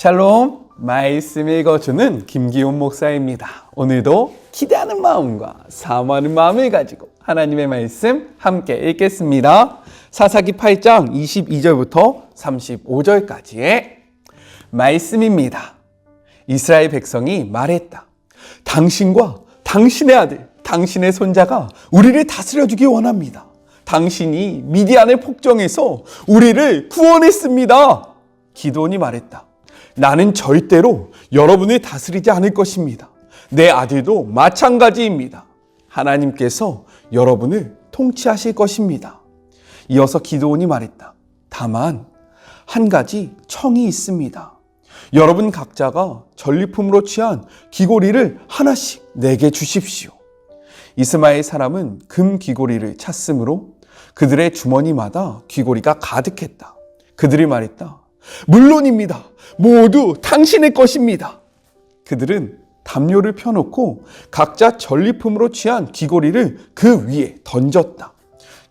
샬롬, 말씀 읽어주는 김기훈 목사입니다. 오늘도 기대하는 마음과 사모하는 마음을 가지고 하나님의 말씀 함께 읽겠습니다. 사사기 8장 22절부터 35절까지의 말씀입니다. 이스라엘 백성이 말했다. 당신과 당신의 아들, 당신의 손자가 우리를 다스려주기 원합니다. 당신이 미디안의 폭정에서 우리를 구원했습니다. 기드온이 말했다. 나는 절대로 여러분을 다스리지 않을 것입니다. 내 아들도 마찬가지입니다. 하나님께서 여러분을 통치하실 것입니다. 이어서 기드온이 말했다. 다만 한 가지 청이 있습니다. 여러분 각자가 전리품으로 취한 귀고리를 하나씩 내게 주십시오. 이스마엘 사람은 금 귀고리를 찾으므로 그들의 주머니마다 귀고리가 가득했다. 그들이 말했다. 물론입니다. 모두 당신의 것입니다. 그들은 담요를 펴놓고 각자 전리품으로 취한 귀고리를 그 위에 던졌다.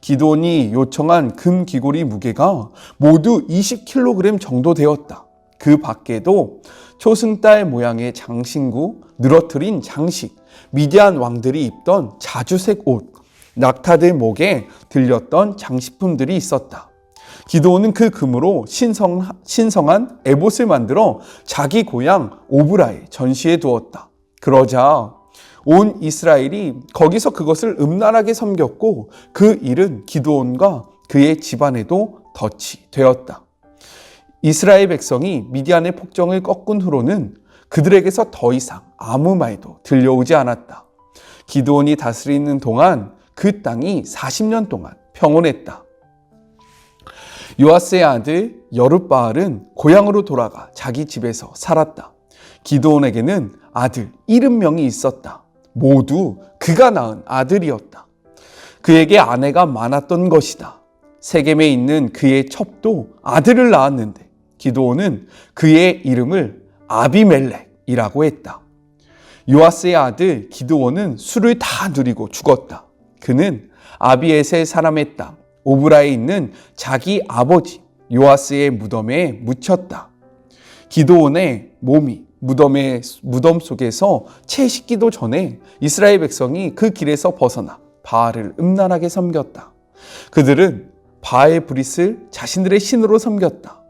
기드온이 요청한 금 귀고리 무게가 모두 20kg 정도 되었다. 그 밖에도 초승달 모양의 장신구, 늘어뜨린 장식, 미디안 왕들이 입던 자주색 옷, 낙타들 목에 들렸던 장식품들이 있었다. 기드온은 그 금으로 신성한 에봇을 만들어 자기 고향 오브라에 전시해 두었다. 그러자 온 이스라엘이 거기서 그것을 음란하게 섬겼고 그 일은 기드온과 그의 집안에도 덫이 되었다. 이스라엘 백성이 미디안의 폭정을 꺾은 후로는 그들에게서 더 이상 아무 말도 들려오지 않았다. 기드온이 다스리는 동안 그 땅이 40년 동안 평온했다. 요아스의 아들 여룻바알은 고향으로 돌아가 자기 집에서 살았다. 기드온에게는 아들 70명이 있었다. 모두 그가 낳은 아들이었다. 그에게 아내가 많았던 것이다. 세겜에 있는 그의 첩도 아들을 낳았는데 기드온은 그의 이름을 아비멜렉이라고 했다. 요아스의 아들 기드온은 술을 다 누리고 죽었다. 그는 아비에셀 사람의 땅 오브라에 있는 자기 아버지 요아스의 무덤에 묻혔다. 기드온의 몸이 무덤 속에서 채 식기도 전에 이스라엘 백성이 그 길에서 벗어나 바알을 음란하게 섬겼다. 그들은 바알 브릿을 자신들의 신으로 섬겼다.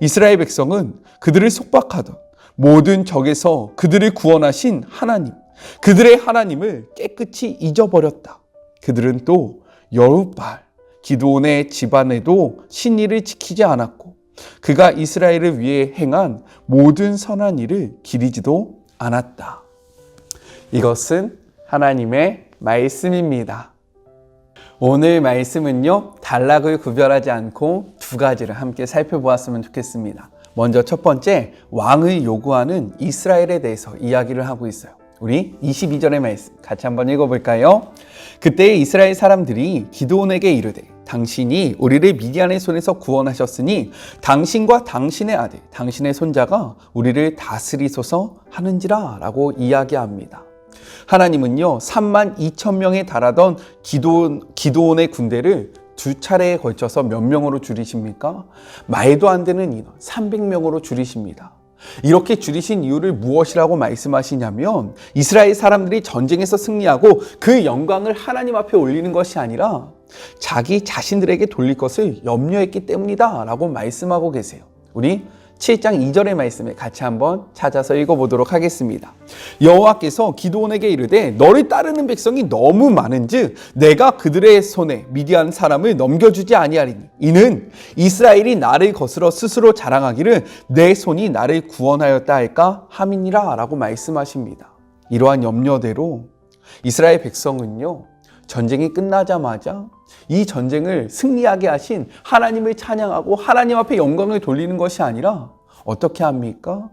이스라엘 백성은 그들을 속박하던 모든 적에서 그들을 구원하신 하나님, 그들의 하나님을 깨끗이 잊어버렸다. 그들은 또 여룻바알, 기드온의 집안에도 신의를 지키지 않았고 그가 이스라엘을 위해 행한 모든 선한 일을 기리지도 않았다. 이것은 하나님의 말씀입니다. 오늘 말씀은요, 단락을 구별하지 않고 두 가지를 함께 살펴보았으면 좋겠습니다. 먼저 첫 번째, 왕을 요구하는 이스라엘에 대해서 이야기를 하고 있어요. 우리 22절의 말씀 같이 한번 읽어볼까요? 그때 이스라엘 사람들이 기드온에게 이르되 당신이 우리를 미디안의 손에서 구원하셨으니 당신과 당신의 아들, 당신의 손자가 우리를 다스리소서 하는지라 라고 이야기합니다. 하나님은요 32,000명에 달하던 기드온의 군대를 두 차례에 걸쳐서 몇 명으로 줄이십니까? 말도 안 되는 인원 300명으로 줄이십니다. 이렇게 줄이신 이유를 무엇이라고 말씀하시냐면 이스라엘 사람들이 전쟁에서 승리하고 그 영광을 하나님 앞에 올리는 것이 아니라 자기 자신들에게 돌릴 것을 염려했기 때문이다 라고 말씀하고 계세요. 우리 7장 2절의 말씀을 같이 한번 찾아서 읽어보도록 하겠습니다. 여호와께서 기드온에게 이르되 너를 따르는 백성이 너무 많은즉 내가 그들의 손에 미디안 사람을 넘겨주지 아니하리니 이는 이스라엘이 나를 거스러 스스로 자랑하기를 내 손이 나를 구원하였다 할까 함이니라 라고 말씀하십니다. 이러한 염려대로 이스라엘 백성은요 전쟁이 끝나자마자 이 전쟁을 승리하게 하신 하나님을 찬양하고 하나님 앞에 영광을 돌리는 것이 아니라 어떻게 합니까?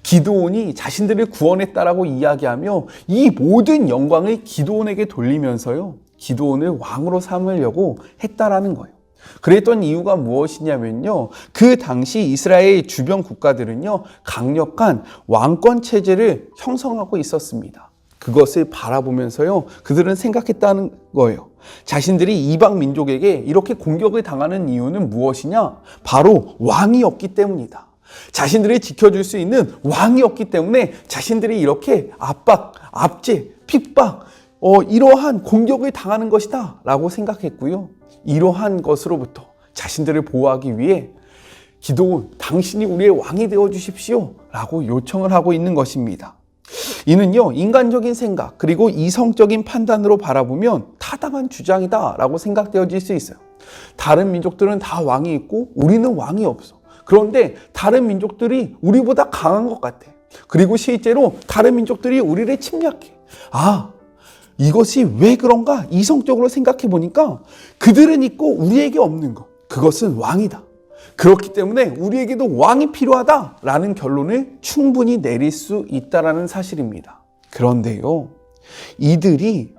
기드온이 자신들을 구원했다라고 이야기하며 이 모든 영광을 기드온에게 돌리면서요 기드온을 왕으로 삼으려고 했다라는 거예요. 그랬던 이유가 무엇이냐면요 그 당시 이스라엘 주변 국가들은요 강력한 왕권 체제를 형성하고 있었습니다. 그것을 바라보면서요 그들은 생각했다는 거예요. 자신들이 이방 민족에게 이렇게 공격을 당하는 이유는 무엇이냐? 바로 왕이 없기 때문이다. 자신들을 지켜줄 수 있는 왕이 없기 때문에 자신들이 이렇게 압박, 압제, 핍박, 이러한 공격을 당하는 것이다 라고 생각했고요. 이러한 것으로부터 자신들을 보호하기 위해 기드온, 당신이 우리의 왕이 되어 주십시오 라고 요청을 하고 있는 것입니다. 이는요, 인간적인 생각 그리고 이성적인 판단으로 바라보면 타당한 주장이다 라고 생각되어질 수 있어요. 다른 민족들은 다 왕이 있고 우리는 왕이 없어. 그런데 다른 민족들이 우리보다 강한 것 같아. 그리고 실제로 다른 민족들이 우리를 침략해. 이것이 왜 그런가 이성적으로 생각해 보니까 그들은 있고 우리에게 없는 것, 그것은 왕이다. 그렇기 때문에 우리에게도 왕이 필요하다라는 결론을 충분히 내릴 수 있다는 사실입니다. 그런데요, 이들이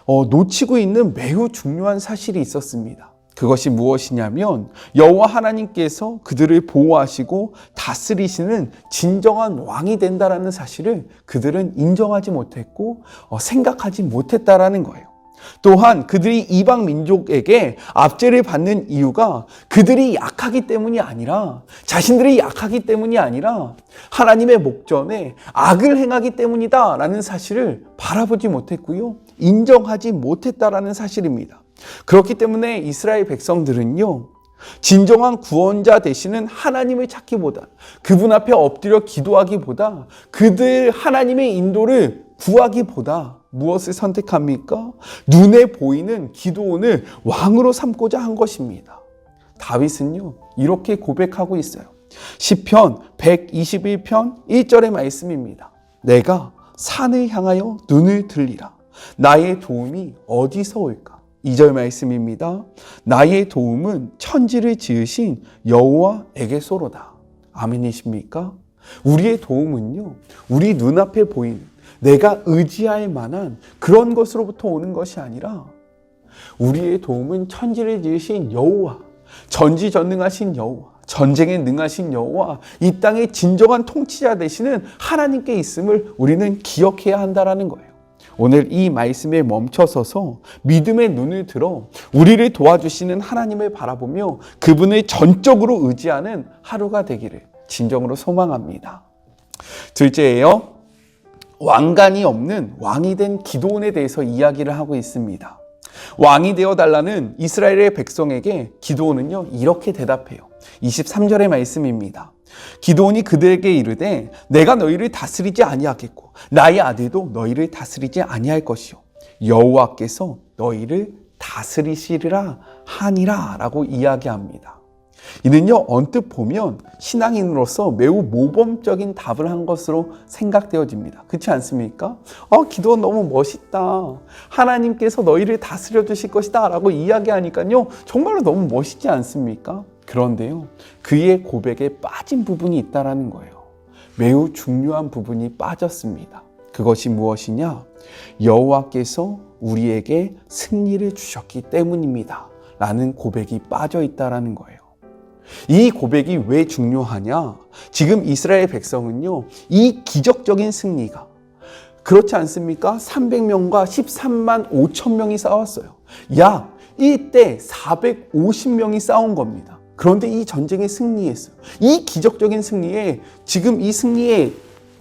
놓치고 있는 매우 중요한 사실이 있었습니다. 그것이 무엇이냐면 여호와 하나님께서 그들을 보호하시고 다스리시는 진정한 왕이 된다라는 사실을 그들은 인정하지 못했고 생각하지 못했다라는 거예요. 또한 그들이 이방 민족에게 압제를 받는 이유가 그들이 약하기 때문이 아니라, 자신들이 약하기 때문이 아니라 하나님의 목전에 악을 행하기 때문이다 라는 사실을 바라보지 못했고요, 인정하지 못했다라는 사실입니다. 그렇기 때문에 이스라엘 백성들은요, 진정한 구원자 되시는 하나님을 찾기보다, 그분 앞에 엎드려 기도하기보다, 그들 하나님의 인도를 구하기보다 무엇을 선택합니까? 눈에 보이는 기드온을 왕으로 삼고자 한 것입니다. 다윗은요, 이렇게 고백하고 있어요. 시편 121편 1절의 말씀입니다. 내가 산을 향하여 눈을 들리라. 나의 도움이 어디서 올까? 2절 말씀입니다. 나의 도움은 천지를 지으신 여호와에게서로다. 아멘이십니까? 우리의 도움은요, 우리 눈앞에 보이는 내가 의지할 만한 그런 것으로부터 오는 것이 아니라 우리의 도움은 천지를 지으신 여호와, 전지전능하신 여호와, 전쟁에 능하신 여호와, 이 땅의 진정한 통치자 되시는 하나님께 있음을 우리는 기억해야 한다는 거예요. 오늘 이 말씀에 멈춰서서 믿음의 눈을 들어 우리를 도와주시는 하나님을 바라보며 그분을 전적으로 의지하는 하루가 되기를 진정으로 소망합니다. 둘째예요, 왕관이 없는 왕이 된 기드온에 대해서 이야기를 하고 있습니다. 왕이 되어달라는 이스라엘의 백성에게 기드온은요, 이렇게 대답해요. 23절의 말씀입니다. 기드온이 그들에게 이르되 내가 너희를 다스리지 아니하겠고 나의 아들도 너희를 다스리지 아니할 것이요 여호와께서 너희를 다스리시리라 하니라 라고 이야기합니다. 이는요, 언뜻 보면 신앙인으로서 매우 모범적인 답을 한 것으로 생각되어집니다. 그렇지 않습니까? 기드온 너무 멋있다. 하나님께서 너희를 다스려 주실 것이다 라고 이야기하니까요, 정말로 너무 멋있지 않습니까? 그런데요, 그의 고백에 빠진 부분이 있다는 거예요. 매우 중요한 부분이 빠졌습니다. 그것이 무엇이냐? 여호와께서 우리에게 승리를 주셨기 때문입니다 라는 고백이 빠져 있다는 거예요. 이 고백이 왜 중요하냐? 지금 이스라엘 백성은요, 이 기적적인 승리가, 그렇지 않습니까? 300명과 13만 5천 명이 싸웠어요. 약 이때 450명이 싸운 겁니다. 그런데 이 전쟁에 승리했어요. 이 기적적인 승리에, 지금 이 승리의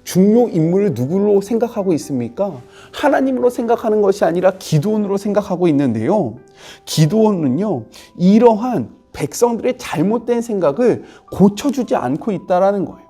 중요 인물을 누구로 생각하고 있습니까? 하나님으로 생각하는 것이 아니라 기드온으로 생각하고 있는데요, 기드온은요, 이러한 백성들의 잘못된 생각을 고쳐주지 않고 있다는 거예요.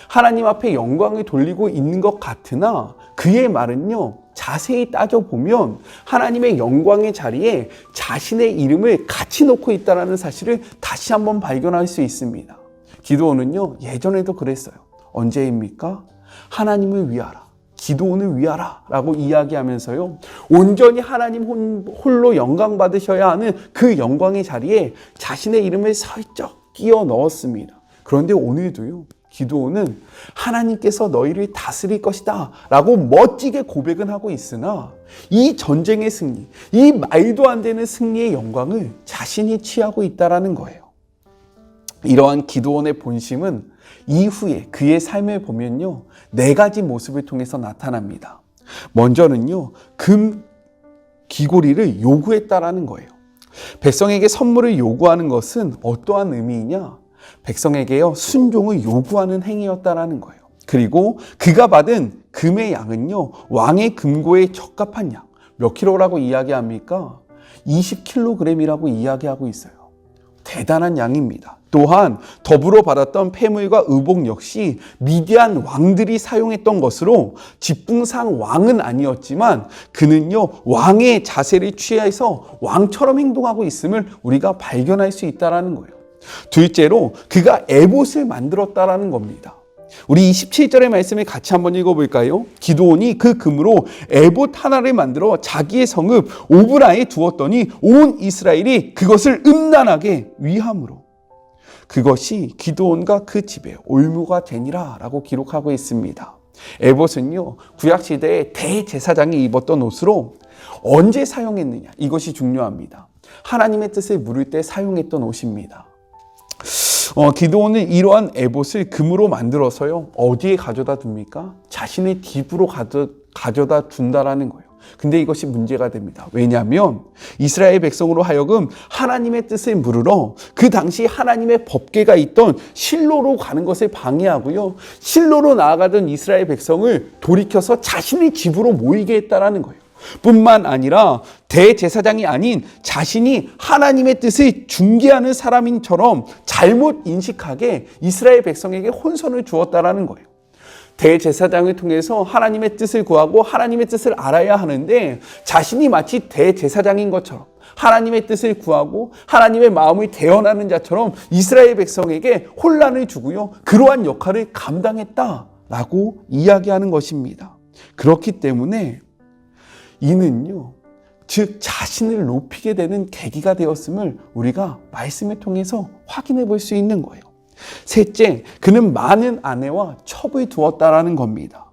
하나님 앞에 영광을 돌리고 있는 것 같으나 그의 말은요, 자세히 따져보면 하나님의 영광의 자리에 자신의 이름을 같이 놓고 있다는 사실을 다시 한번 발견할 수 있습니다. 기드온은요, 예전에도 그랬어요. 언제입니까? 하나님을 위하라, 기드온을 위하라 라고 이야기하면서요, 온전히 하나님 홀로 영광 받으셔야 하는 그 영광의 자리에 자신의 이름을 슬쩍 끼워 넣었습니다. 그런데 오늘도요, 기드온은 하나님께서 너희를 다스릴 것이다 라고 멋지게 고백은 하고 있으나 이 전쟁의 승리, 이 말도 안 되는 승리의 영광을 자신이 취하고 있다는 거예요. 이러한 기드온의 본심은 이후에 그의 삶을 보면요, 4가지 모습을 통해서 나타납니다. 먼저는요, 금 귀고리를 요구했다라는 거예요. 백성에게 선물을 요구하는 것은 어떠한 의미이냐? 백성에게요 순종을 요구하는 행위였다라는 거예요. 그리고 그가 받은 금의 양은요 왕의 금고에 적합한 양, 몇 킬로라고 이야기합니까? 20kg이라고 이야기하고 있어요. 대단한 양입니다. 또한 더불어 받았던 폐물과 의복 역시 미디안 왕들이 사용했던 것으로 집붕상 왕은 아니었지만 그는요 왕의 자세를 취해서 왕처럼 행동하고 있음을 우리가 발견할 수 있다는 거예요. 둘째로 그가 에봇을 만들었다라는 겁니다. 우리 27절의 말씀을 같이 한번 읽어볼까요? 기드온이 그 금으로 에봇 하나를 만들어 자기의 성읍 오브라에 두었더니 온 이스라엘이 그것을 음란하게 위함으로 그것이 기드온과 그 집에 올무가 되니라 라고 기록하고 있습니다. 에봇은요 구약시대에 대제사장이 입었던 옷으로 언제 사용했느냐, 이것이 중요합니다. 하나님의 뜻을 물을 때 사용했던 옷입니다. 기드온은 이러한 에봇을 금으로 만들어서요 어디에 가져다 둡니까? 자신의 딥으로 가져다 둔다라는 거예요. 근데 이것이 문제가 됩니다. 왜냐하면 이스라엘 백성으로 하여금 하나님의 뜻을 물으러 그 당시 하나님의 법궤가 있던 실로로 가는 것을 방해하고요, 실로로 나아가던 이스라엘 백성을 돌이켜서 자신의 집으로 모이게 했다라는 거예요. 뿐만 아니라 대제사장이 아닌 자신이 하나님의 뜻을 중개하는 사람인처럼 잘못 인식하게 이스라엘 백성에게 혼선을 주었다라는 거예요. 대제사장을 통해서 하나님의 뜻을 구하고 하나님의 뜻을 알아야 하는데 자신이 마치 대제사장인 것처럼 하나님의 뜻을 구하고 하나님의 마음을 대언하는 자처럼 이스라엘 백성에게 혼란을 주고요, 그러한 역할을 감당했다라고 이야기하는 것입니다. 그렇기 때문에 이는요, 즉 자신을 높이게 되는 계기가 되었음을 우리가 말씀을 통해서 확인해 볼 수 있는 거예요. 셋째, 그는 많은 아내와 첩을 두었다라는 겁니다.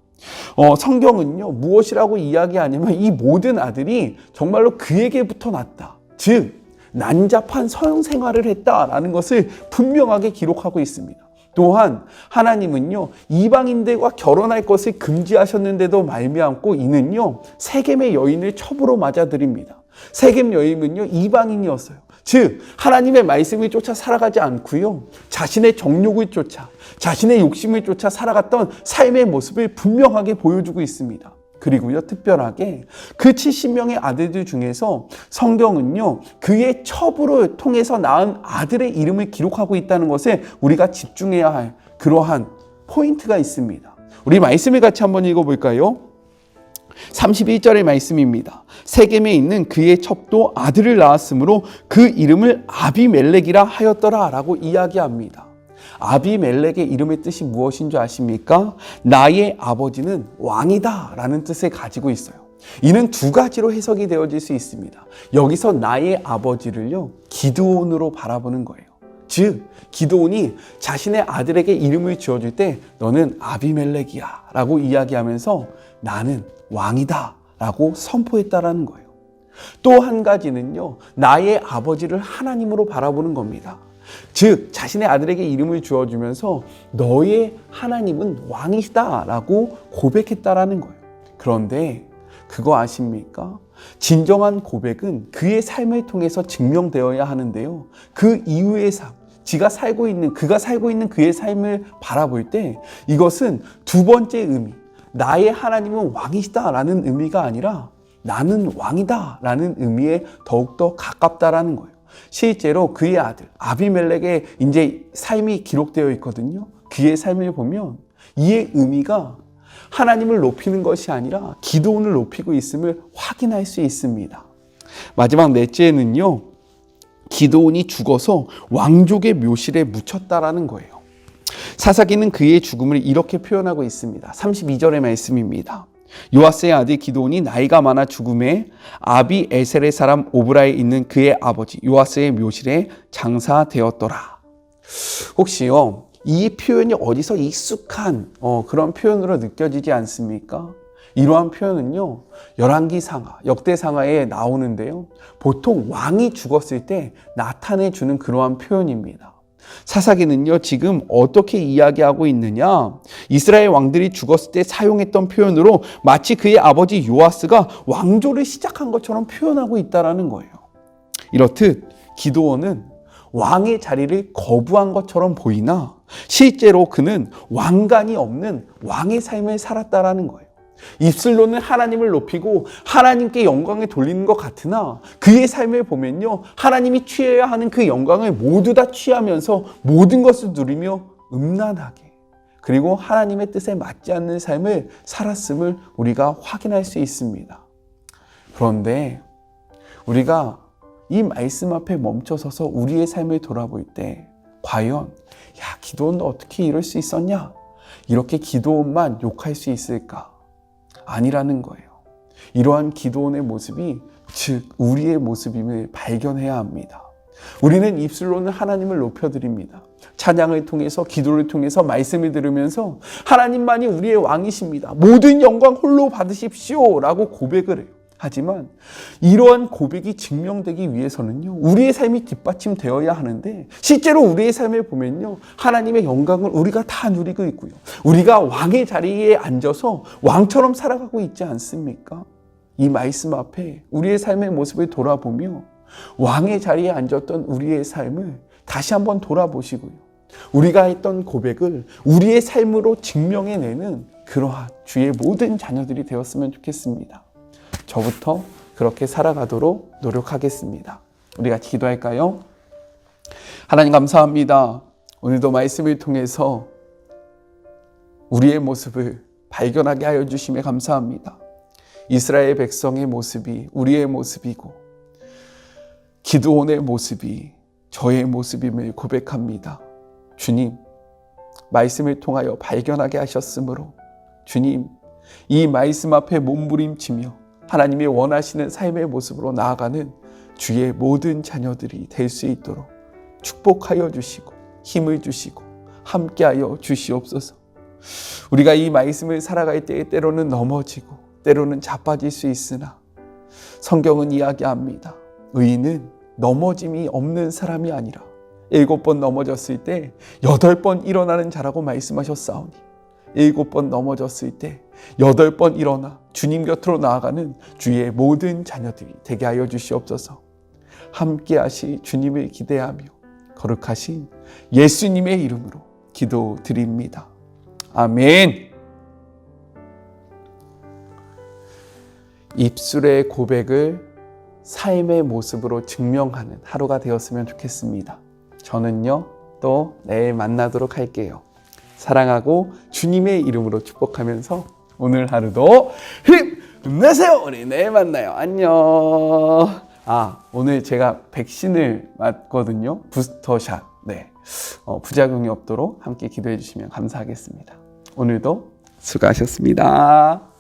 성경은요 무엇이라고 이야기하냐면 이 모든 아들이 정말로 그에게부터 났다, 즉 난잡한 성생활을 했다라는 것을 분명하게 기록하고 있습니다. 또한 하나님은요 이방인들과 결혼할 것을 금지하셨는데도 말미암고 이는요 세겜의 여인을 첩으로 맞아들입니다. 세겜 여인은요 이방인이었어요. 즉 하나님의 말씀을 쫓아 살아가지 않고요 자신의 정욕을 쫓아 자신의 욕심을 쫓아 살아갔던 삶의 모습을 분명하게 보여주고 있습니다. 그리고요 특별하게 그 70명의 아들들 중에서 성경은요 그의 첩으로 통해서 낳은 아들의 이름을 기록하고 있다는 것에 우리가 집중해야 할 그러한 포인트가 있습니다. 우리 말씀을 같이 한번 읽어볼까요? 31절의 말씀입니다. 세겜에 있는 그의 첩도 아들을 낳았으므로 그 이름을 아비멜렉이라 하였더라 라고 이야기합니다. 아비멜렉의 이름의 뜻이 무엇인 줄 아십니까? 나의 아버지는 왕이다 라는 뜻을 가지고 있어요. 이는 두 가지로 해석이 되어질 수 있습니다. 여기서 나의 아버지를요 기드온으로 바라보는 거예요. 즉 기드온이 자신의 아들에게 이름을 지어줄 때 너는 아비멜렉이야 라고 이야기하면서 나는 왕이다 라고 선포했다라는 거예요. 또 한 가지는요 나의 아버지를 하나님으로 바라보는 겁니다. 즉 자신의 아들에게 이름을 주어주면서 너의 하나님은 왕이시다 라고 고백했다라는 거예요. 그런데 그거 아십니까? 진정한 고백은 그의 삶을 통해서 증명되어야 하는데요 그 이후의 삶, 그가 살고 있는 그의 삶을 바라볼 때 이것은 두 번째 의미, 나의 하나님은 왕이시다 라는 의미가 아니라 나는 왕이다 라는 의미에 더욱더 가깝다라는 거예요. 실제로 그의 아들 아비멜렉의 이제 삶이 기록되어 있거든요. 그의 삶을 보면 이의 의미가 하나님을 높이는 것이 아니라 기드온을 높이고 있음을 확인할 수 있습니다. 마지막 넷째는요 기드온이 죽어서 왕족의 묘실에 묻혔다라는 거예요. 사사기는 그의 죽음을 이렇게 표현하고 있습니다. 32절의 말씀입니다. 요아스의 아들 기드온이 나이가 많아 죽음에 아비에셀의 사람 오브라에 있는 그의 아버지 요아스의 묘실에 장사되었더라. 혹시요 이 표현이 어디서 익숙한 그런 표현으로 느껴지지 않습니까? 이러한 표현은요 열왕기 상하, 역대 상하에 나오는데요 보통 왕이 죽었을 때 나타내주는 그러한 표현입니다. 사사기는요 지금 어떻게 이야기하고 있느냐, 이스라엘 왕들이 죽었을 때 사용했던 표현으로 마치 그의 아버지 요아스가 왕조를 시작한 것처럼 표현하고 있다는 거예요. 이렇듯 기드온은 왕의 자리를 거부한 것처럼 보이나 실제로 그는 왕관이 없는 왕의 삶을 살았다라는 거예요. 입술로는 하나님을 높이고 하나님께 영광을 돌리는 것 같으나 그의 삶을 보면요, 하나님이 취해야 하는 그 영광을 모두 다 취하면서 모든 것을 누리며 음란하게, 그리고 하나님의 뜻에 맞지 않는 삶을 살았음을 우리가 확인할 수 있습니다. 그런데 우리가 이 말씀 앞에 멈춰서서 우리의 삶을 돌아볼 때 과연 기드온도 어떻게 이럴 수 있었냐? 이렇게 기드온만 욕할 수 있을까? 아니라는 거예요. 이러한 기드온의 모습이 즉 우리의 모습임을 발견해야 합니다. 우리는 입술로는 하나님을 높여드립니다. 찬양을 통해서, 기도를 통해서, 말씀을 들으면서 하나님만이 우리의 왕이십니다, 모든 영광 홀로 받으십시오 라고 고백을 해요. 하지만 이러한 고백이 증명되기 위해서는요, 우리의 삶이 뒷받침되어야 하는데 실제로 우리의 삶을 보면요, 하나님의 영광을 우리가 다 누리고 있고요, 우리가 왕의 자리에 앉아서 왕처럼 살아가고 있지 않습니까? 이 말씀 앞에 우리의 삶의 모습을 돌아보며 왕의 자리에 앉았던 우리의 삶을 다시 한번 돌아보시고요, 우리가 했던 고백을 우리의 삶으로 증명해내는 그러한 주의 모든 자녀들이 되었으면 좋겠습니다. 저부터 그렇게 살아가도록 노력하겠습니다. 우리 같이 기도할까요? 하나님 감사합니다. 오늘도 말씀을 통해서 우리의 모습을 발견하게 하여 주심에 감사합니다. 이스라엘 백성의 모습이 우리의 모습이고 기드온의 모습이 저의 모습임을 고백합니다. 주님, 말씀을 통하여 발견하게 하셨으므로 주님, 이 말씀 앞에 몸부림치며 하나님이 원하시는 삶의 모습으로 나아가는 주의 모든 자녀들이 될 수 있도록 축복하여 주시고 힘을 주시고 함께하여 주시옵소서. 우리가 이 말씀을 살아갈 때에 때로는 넘어지고 때로는 자빠질 수 있으나 성경은 이야기합니다. 의인은 넘어짐이 없는 사람이 아니라 7번 넘어졌을 때 8번 일어나는 자라고 말씀하셨사오니 7번 넘어졌을 때 8번 일어나 주님 곁으로 나아가는 주의 모든 자녀들이 되게 하여 주시옵소서. 함께 하실 주님을 기대하며 거룩하신 예수님의 이름으로 기도드립니다. 아멘. 입술의 고백을 삶의 모습으로 증명하는 하루가 되었으면 좋겠습니다. 저는요, 또 내일 만나도록 할게요. 사랑하고 주님의 이름으로 축복하면서 오늘 하루도 힘내세요. 우리 내일 만나요. 안녕. 오늘 제가 백신을 맞거든요. 부스터샷. 네. 부작용이 없도록 함께 기도해 주시면 감사하겠습니다. 오늘도 수고하셨습니다.